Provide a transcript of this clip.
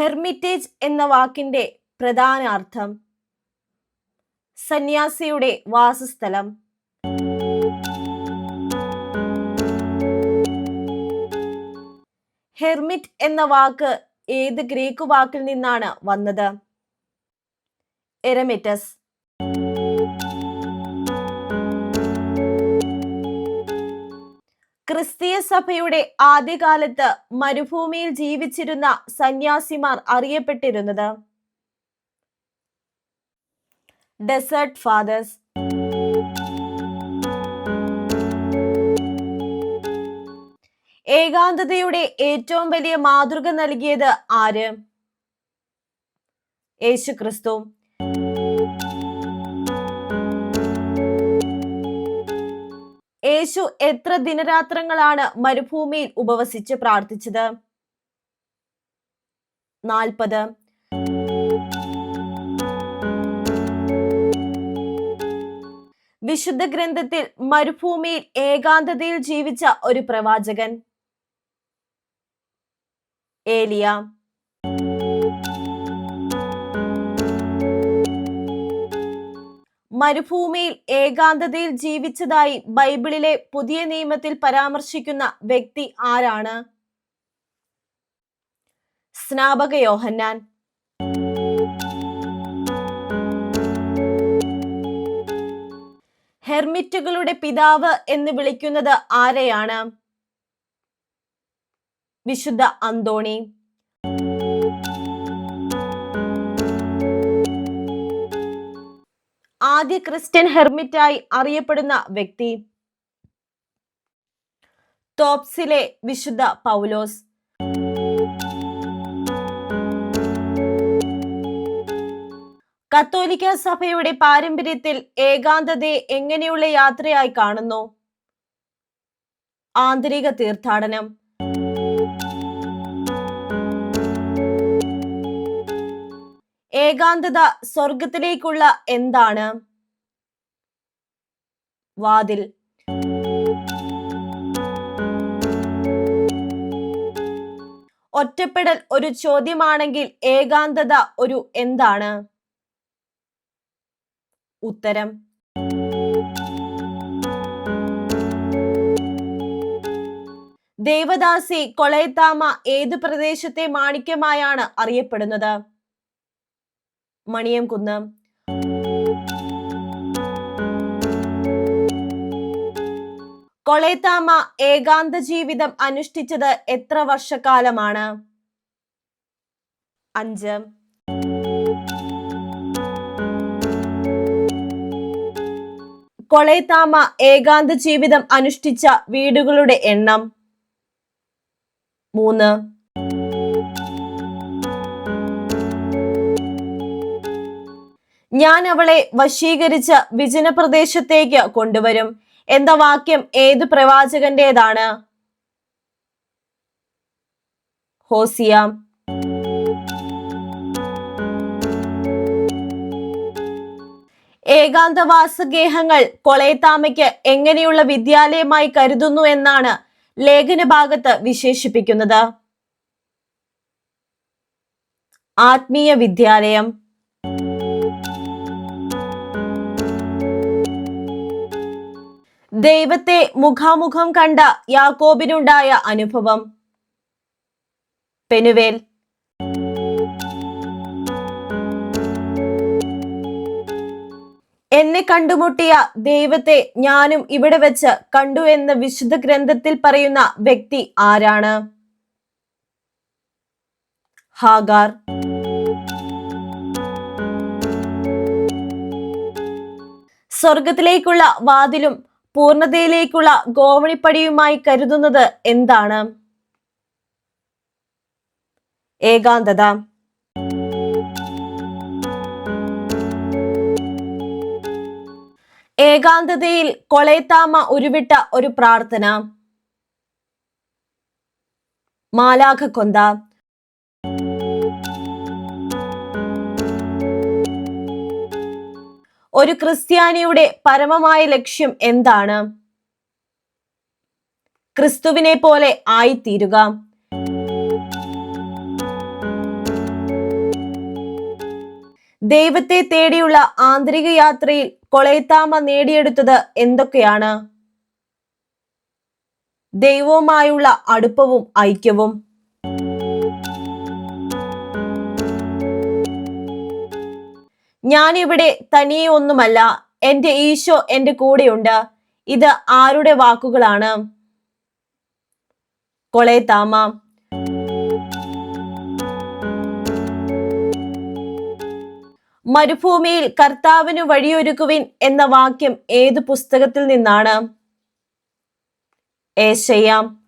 Hermitage എന്ന വാക്കിന്റെ പ്രധാന അർത്ഥം സന്യാസിയുടെ വാസസ്ഥലം. ഹെർമിറ്റ് എന്ന വാക്ക് ഏത് ഗ്രീക്ക് വാക്കിൽ നിന്നാണ് വന്നത്? എരമിറ്റസ്. ക്രിസ്തീയ സഭയുടെ ആദ്യകാലത്ത് മരുഭൂമിയിൽ ജീവിച്ചിരുന്ന സന്യാസിമാർ അറിയപ്പെട്ടിരുന്നത് ഡെസേർട്ട് ഫാദേഴ്സ്. ഏകാന്തതയുടെ ഏറ്റവും വലിയ മാതൃക നൽകിയത് ആര്? യേശുക്രിസ്തു. യേശു എത്ര ദിനരാത്രങ്ങളാണ് മരുഭൂമിയിൽ ഉപവസിച്ച് പ്രാർത്ഥിച്ചത്? 40. വിശുദ്ധ ഗ്രന്ഥത്തിൽ മരുഭൂമിയിൽ ഏകാന്തതയിൽ ജീവിച്ച ഒരു പ്രവാചകൻ ഏലിയ. മരുഭൂമിയിൽ ഏകാന്തതയിൽ ജീവിച്ചതായി ബൈബിളിലെ പുതിയ നിയമത്തിൽ പരാമർശിക്കുന്ന വ്യക്തി ആരാണ്? സ്നാപക യോഹന്നാൻ. ഹെർമിറ്റുകളുടെ പിതാവ് എന്ന് വിളിക്കുന്നത് ആരെയാണ്? വിശുദ്ധ അന്തോണി. ആദ്യ ക്രിസ്ത്യൻ ഹെർമിറ്റായി അറിയപ്പെടുന്ന വ്യക്തി തോപ്സിലെ വിശുദ്ധ പൗലോസ്. കത്തോലിക്ക സഭയുടെ പാരമ്പര്യത്തിൽ ഏകാന്തതയെ എങ്ങനെയുള്ള യാത്രയായി കാണുന്നു? ആന്തരിക തീർത്ഥാടനം. ഏകാന്തത സ്വർഗത്തിലേക്കുള്ള എന്താണ്? വാതിൽ. ഒറ്റപ്പെടൽ ഒരു ചോദ്യമാണെങ്കിൽ ഏകാന്തത ഒരു എന്താണ്? ഉത്തരം. ദേവദാസി കൊളയത്താമ ഏത് പ്രദേശത്തെ മാണിക്യമായാണ് അറിയപ്പെടുന്നത്? മണിയംകുന്ന്. കൊളയത്താമ ഏകാന്ത ജീവിതം അനുഷ്ഠിച്ചത് എത്ര വർഷക്കാലമാണ്? 5. കൊളയത്താമ ഏകാന്ത ജീവിതം അനുഷ്ഠിച്ച വീടുകളുടെ എണ്ണം? 3. ഞാൻ അവളെ വശീകരിച്ച് വിജന പ്രദേശത്തേക്ക് കൊണ്ടുവരും എന്ന വാക്യം ഏതു പ്രവാചകന്റേതാണ്? ഹോസിയ. ഏകാന്തവാസഗേഹങ്ങൾ കൊളയത്താമയ്ക്ക് എങ്ങനെയുള്ള വിദ്യാലയമായി കരുതുന്നു എന്നാണ് ലേഖന ഭാഗത്ത് വിശേഷിപ്പിക്കുന്നത്? ആത്മീയ വിദ്യാലയം. ദൈവത്തെ മുഖാമുഖം കണ്ട യാക്കോബിനുണ്ടായ അനുഭവം? പെനുവേൽ. എന്നെ കണ്ടുമുട്ടിയ ദൈവത്തെ ഞാനും ഇവിടെ വെച്ച് കണ്ടു എന്ന് വിശുദ്ധ ഗ്രന്ഥത്തിൽ പറയുന്ന വ്യക്തി ആരാണ്? ഹാഗാർ. സ്വർഗത്തിലേക്കുള്ള വാതിലും പൂർണ്ണതയിലേക്കുള്ള ഗോവണിപ്പടിയുമായി കരുതുന്നത് എന്താണ്? ഏകാന്തത. ഏകാന്തതയിൽ കൊളയത്താമ ഉരുവിട്ട ഒരു പ്രാർത്ഥന? മാലാഖക്കൊന്ത. ഒരു ക്രിസ്ത്യാനിയുടെ പരമമായ ലക്ഷ്യം എന്താണ്? ക്രിസ്തുവിനെ പോലെ ആയിത്തീരുക. ദൈവത്തെ തേടിയുള്ള ആന്തരിക യാത്രയിൽ കൊളേത്താമ നേടിയെടുത്തത് എന്തൊക്കെയാണ്? ദൈവവുമായുള്ള അടുപ്പവും ഐക്യവും. ഞാനിവിടെ തനിയെ ഒന്നുമല്ല, എന്റെ ഈശോ എന്റെ കൂടെയുണ്ട്. ഇത് ആരുടെ വാക്കുകളാണ്? കൊളേത്താമ. മരുഭൂമിയിൽ കർത്താവിന് വഴിയൊരുക്കുവിൻ എന്ന വാക്യം ഏതു പുസ്തകത്തിൽ നിന്നാണ്? ഏശയ്യ.